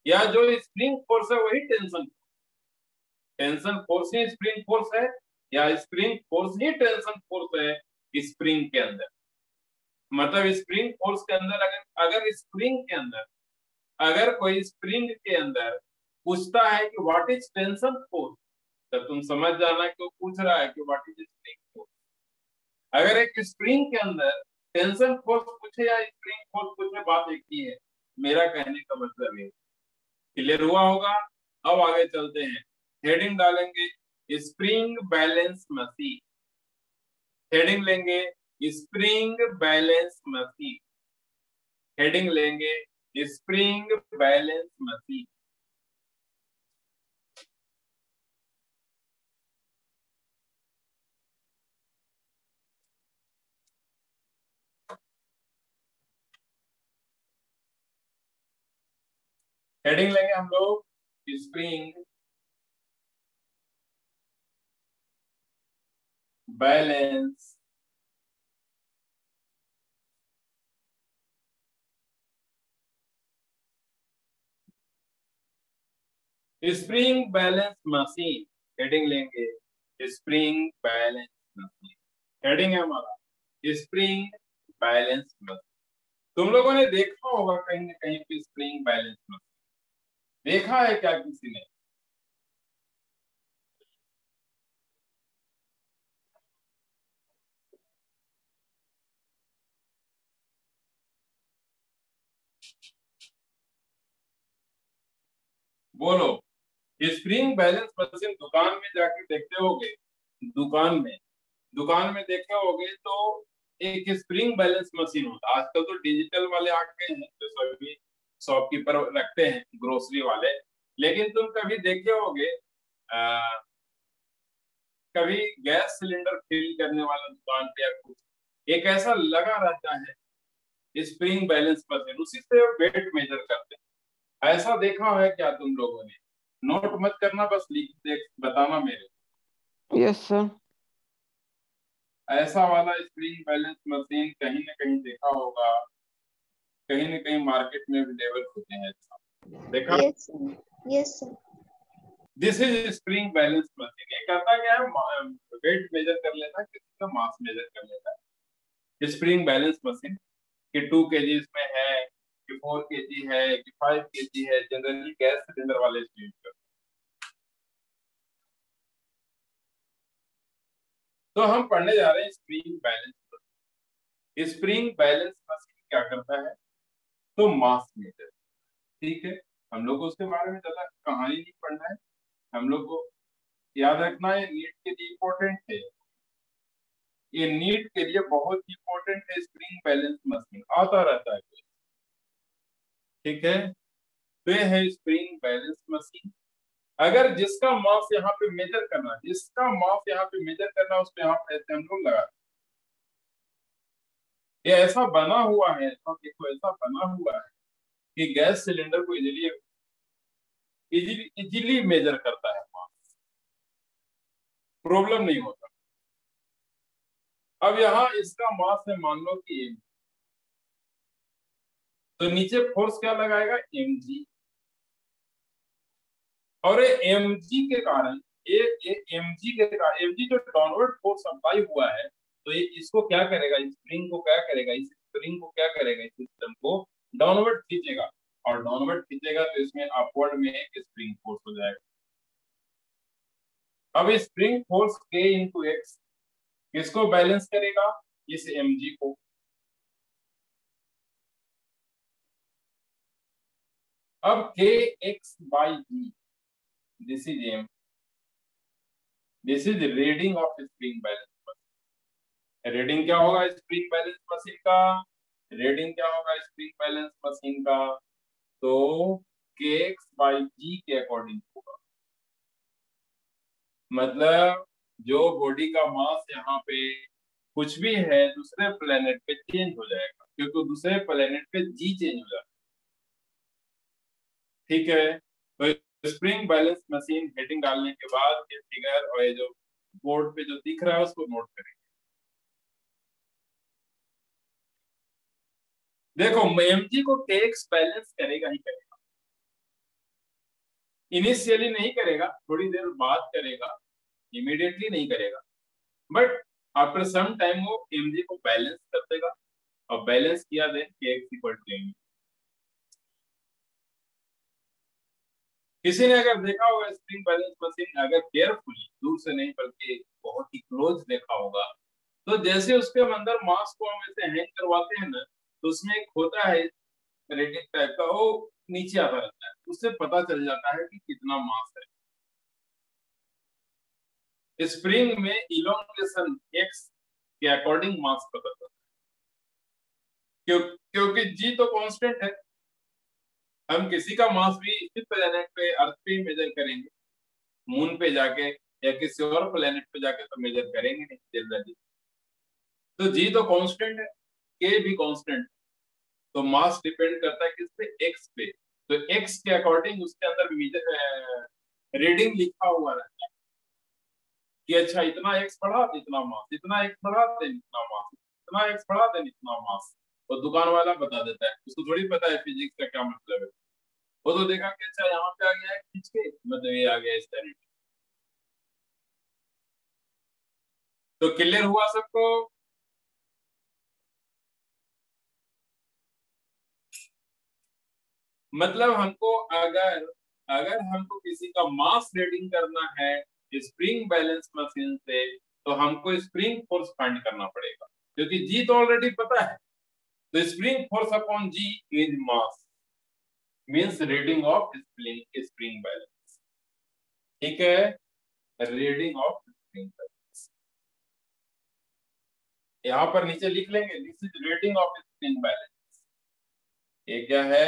या जो spring force है वही tension force. Tension force ही spring force है या स्प्रिंग फोर्स ही टेंशन फोर्स है स्प्रिंग के अंदर। मतलब स्प्रिंग फोर्स के अंदर अगर स्प्रिंग के अंदर अगर कोई स्प्रिंग के अंदर पूछता है कि व्हाट इज टेंशन फोर्स, तब तुम समझ जाना कि वो पूछ रहा है कि व्हाट इज स्प्रिंग फोर्स। अगर एक स्प्रिंग के अंदर टेंशन फोर्स पूछे या स्प्रिंग फोर्स पूछे, बात एक ही है। मेरा कहने का मतलब है, क्लियर हुआ होगा। अब आगे चलते हैं, हेडिंग डालेंगे स्प्रिंग बैलेंस मशीन, हेडिंग लेंगे स्प्रिंग बैलेंस मशीन, हेडिंग लेंगे स्प्रिंग बैलेंस मशीन। हेडिंग लेंगे हम लोग spring balance spring balance machine, heading लेंगे स्प्रिंग बैलेंस मशीन, हेडिंग है हमारा स्प्रिंग बैलेंस मशीन। तुम लोगों ने देखा होगा कहीं ना कहीं पे स्प्रिंग बैलेंस मशीन, देखा है क्या किसी ने? बोलो। स्प्रिंग बैलेंस मशीन दुकान में जाके देखते होगे, दुकान में देखे होगे तो एक स्प्रिंग बैलेंस मशीन होता है। आजकल तो डिजिटल वाले आ गए हैं जो सभी शॉपकीपर रखते हैं, ग्रोसरी वाले। लेकिन तुम कभी देखे होगे कभी गैस सिलेंडर फिल करने वाला दुकान पे या कुछ, एक ऐसा लगा रहता है स्प्रिंग बैलेंस मशीन, उसी से वेट मेजर करते हैं। ऐसा देखा है क्या तुम लोगों ने? नोट मत करना, बस लिख देख बताना मेरे। Yes sir. ऐसा वाला स्प्रिंग बैलेंस मशीन कहीं ना कहीं देखा होगा, कहीं ना कहीं मार्केट में अवेलेबल होते हैं। ऐसा देखा? Yes sir. This is spring balance machine. ये करता क्या है, वेट मेजर कर लेता है, किसी का मास मेजर कर लेता है। स्प्रिंग बैलेंस मशीन कि 2 kg इसमें है, कि 4 kg है, कि 5 kg है। जनरली गैस सिलेंडर वाले यूज करते हैं। तो हम पढ़ने जा रहे हैं spring balance machine. Spring balance machine क्या करता है? तो मास मेजर, ठीक है। हम लोग को उसके बारे में ज्यादा कहानी नहीं पढ़ना है, हम लोग को याद रखना है नीट के लिए इम्पोर्टेंट है, ये नीट के लिए बहुत इंपॉर्टेंट है। स्प्रिंग बैलेंस मशीन आता रहता है, ठीक है। तो ये है स्प्रिंग बैलेंस मशीन। अगर जिसका मास यहाँ पे मेजर करना, जिसका मास यहाँ पे मेजर करना, उस पे यहाँ पे ऐसे हम लोग लगा, ये ऐसा बना हुआ है, तो देखो ऐसा बना हुआ है कि गैस सिलेंडर को इजीली इजीली मेजर करता है मास, प्रॉब्लम नहीं होता। अब यहाँ इसका मास है मान लो कि m, तो नीचे फोर्स क्या लगाएगा? mg। और ये mg के कारण mg जो डाउनवर्ड फोर्स अप्लाई हुआ है, तो ये इसको क्या करेगा? स्प्रिंग को क्या करेगा? इस स्प्रिंग को क्या करेगा? इस सिस्टम को डाउनवर्ड खींचेगा, और डाउनवर्ड खींचेगा तो इसमें अपवर्ड में एक स्प्रिंग फोर्स हो जाएगा। अब spring force K into x किसको बैलेंस करेगा? इस mg को। अब kx by g, this is m, this is the reading of spring balance. Reading क्या होगा स्प्रिंग बैलेंस मशीन का? रीडिंग क्या होगा स्प्रिंग बैलेंस मशीन का? तो kx बाई जी के अकॉर्डिंग होगा। मतलब जो बॉडी का मास यहाँ पे कुछ भी है दूसरे प्लेनेट पे चेंज हो जाएगा, क्योंकि दूसरे प्लेनेट पे जी चेंज हो जाएगा। ठीक है, तो स्प्रिंग बैलेंस मशीन हेडिंग डालने के बाद ये फिगर और ये जो बोर्ड पे जो दिख रहा है उसको नोट करेंगे। देखो एमजी को केएक्स बैलेंस करेगा ही करेगा, इनिशियली नहीं करेगा, थोड़ी देर बाद करेगा, इमीडिएटली नहीं करेगा, बट आफ्टर सम टाइम वो एमजी को बैलेंस कर देगा, और बैलेंस किया then KX equal to MG. किसी ने अगर देखा होगा स्प्रिंग बैलेंस मशीन, अगर केयरफुली दूर से नहीं बल्कि बहुत ही क्लोज देखा होगा, तो जैसे उसके अंदर मास को हम ऐसे हैंग करवाते हैं ना, तो उसमें एक होता है रेडिक टाइप का, वो नीचे आता रहता है, उससे पता चल जाता है कि कितना मास है। स्प्रिंग में इलोंगेशन एक्स के अकॉर्डिंग मास पता चलता है, क्योंकि जी तो कांस्टेंट है। हम किसी का मास भी इसी प्लेनेट पे अर्थ पे मेजर करेंगे, मून पे जाके या किसी और प्लेनेट पे जाके तो मेजर करेंगे नहीं जनरली। तो जी तो कांस्टेंट है, के भी कांस्टेंट है, तो मास डिपेंड करता है किस पे? एक्स पे। तो एक्स के अकॉर्डिंग उसके अंदर रीडिंग लिखा हुआ रहता है कि अच्छा इतना एक्स बढ़ा तो इतना मास, इतना एक्स बढ़ा तो इतना मास, इतना एक्स बढ़ा तो इतना मास। तो दुकान वाला बता देता है, उसको थोड़ी पता है फिजिक्स का क्या मतलब है। वो तो देखा कि अच्छा यहाँ पे आ गया है खींच के, मतलब ये आ गया इस तरह। तो क्लियर हुआ सबको? मतलब हमको अगर अगर हमको किसी का मास रीडिंग करना है स्प्रिंग बैलेंस मशीन से, तो हमको स्प्रिंग फोर्स फाइंड करना पड़ेगा, क्योंकि जी तो ऑलरेडी पता है। तो spring force upon G is mass means reading of spring balance. ठीक है, रीडिंग ऑफ स्प्रिंग बैलेंस यहाँ पर नीचे लिख लेंगे, this is reading of spring balance. ये क्या है?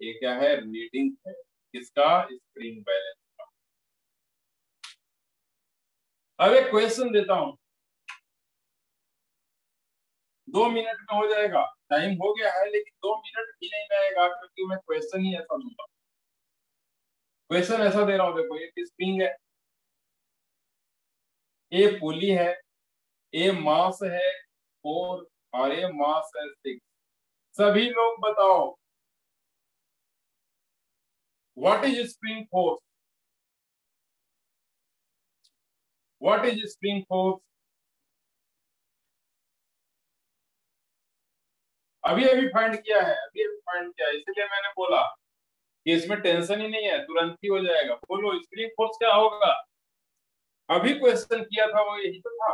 ये क्या है? रीडिंग है किसका? स्प्रिंग बैलेंस का। अब एक क्वेश्चन देता हूं, 2 मिनट में हो जाएगा, टाइम हो गया है लेकिन 2 मिनट भी नहीं लगेगा, क्योंकि मैं क्वेश्चन ही ऐसा दूंगा। क्वेश्चन ऐसा दे रहा हूं, देखो ये स्प्रिंग है, ए पुली है, ए मास है 4 और ए मास है 6। सभी लोग बताओ what is spring force? What is spring force? अभी अभी फाइंड किया है, अभी अभी फाइंड किया है, इसलिए मैंने बोला कि इसमें टेंशन ही नहीं है, तुरंत ही हो जाएगा। बोलो स्प्रिंग फोर्स क्या होगा? अभी क्वेश्चन किया था वो यही तो था।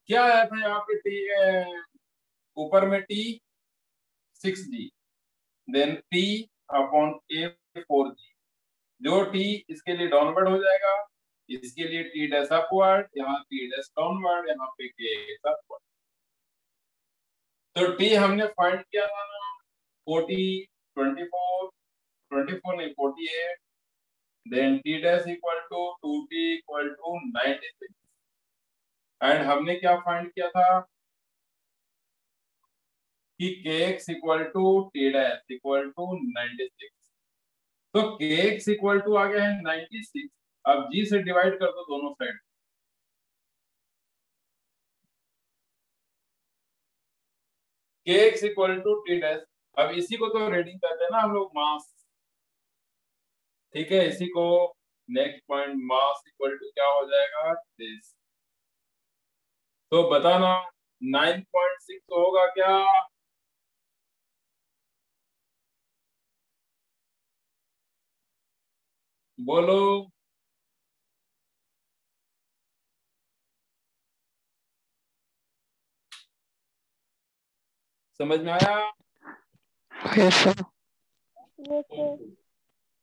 क्या आया था यहाँ पे? टी ऊपर में T6G, then T upon A4G। जो T इसके लिए डाउनवर्ड हो जाएगा, इसके लिए T डैश अपवर्ड, यहाँ T डैश डाउनवर्ड, यहाँ पे K अपवर्ड। तो T हमने फाइंड किया था ना 40, 24, 24 नहीं 48, then T dash equal to 2T equal to 96। And हमने क्या फाइंड किया था कि kx equal to T dash equal to 96। तो kx इक्वल टू आ गया है 96। अब g से डिवाइड कर दो दोनों side, kx equal to T dash. अब इसी को तो रीडिंग करते हैं ना हम लोग, मास। ठीक है, इसी को next point mass equal to क्या हो जाएगा? दिस। तो बताना 9.6 होगा क्या? बोलो। समझ में आया? Yes, sir.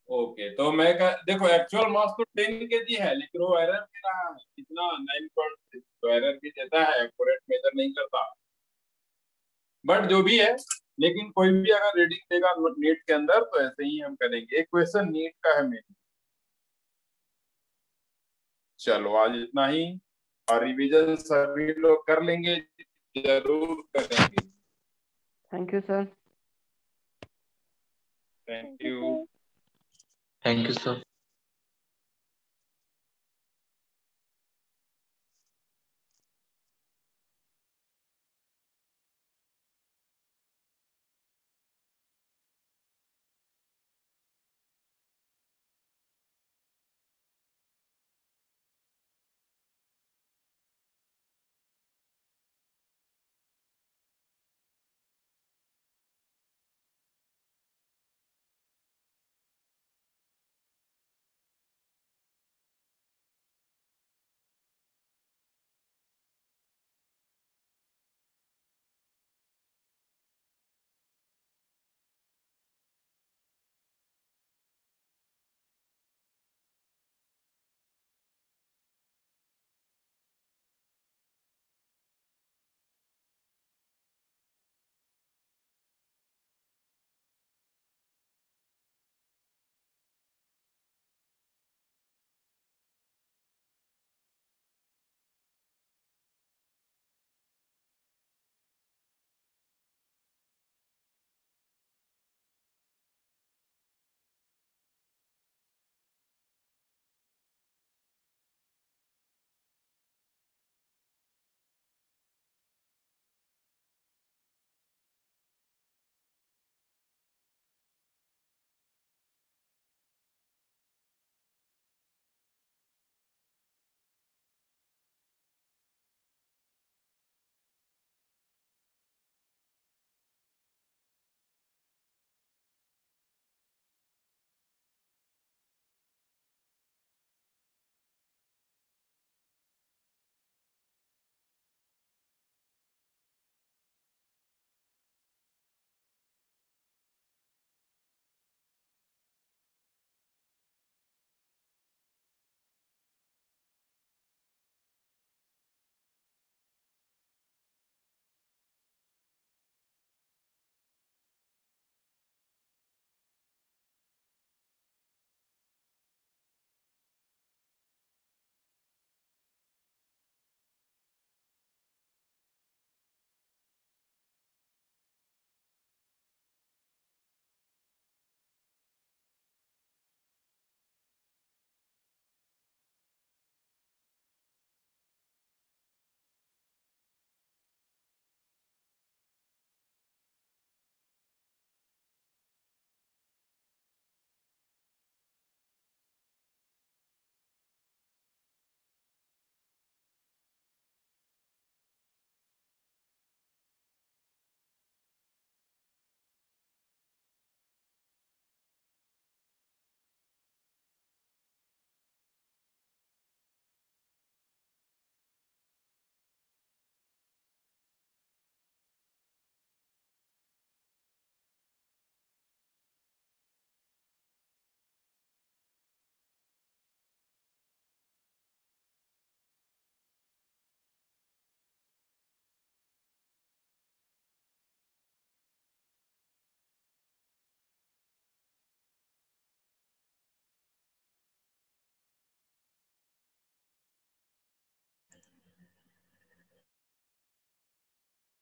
ओके, तो देखो एक्चुअल मास तो 10 kg है, लेकिन वो एरर दे रहा है कितना? 9.6। तो एरर भी देता है, एक्यूरेट मेजर नहीं करता। बट जो भी है, लेकिन कोई भी अगर रीडिंग देगा नीट के अंदर तो ऐसे ही हम करेंगे। एक क्वेश्चन नीट का है मेन। चलो आज इतना ही, और रिवीजन सभी लोग कर लेंगे, जरूर करेंगे। Thank you sir. Thank you. Thank you, sir.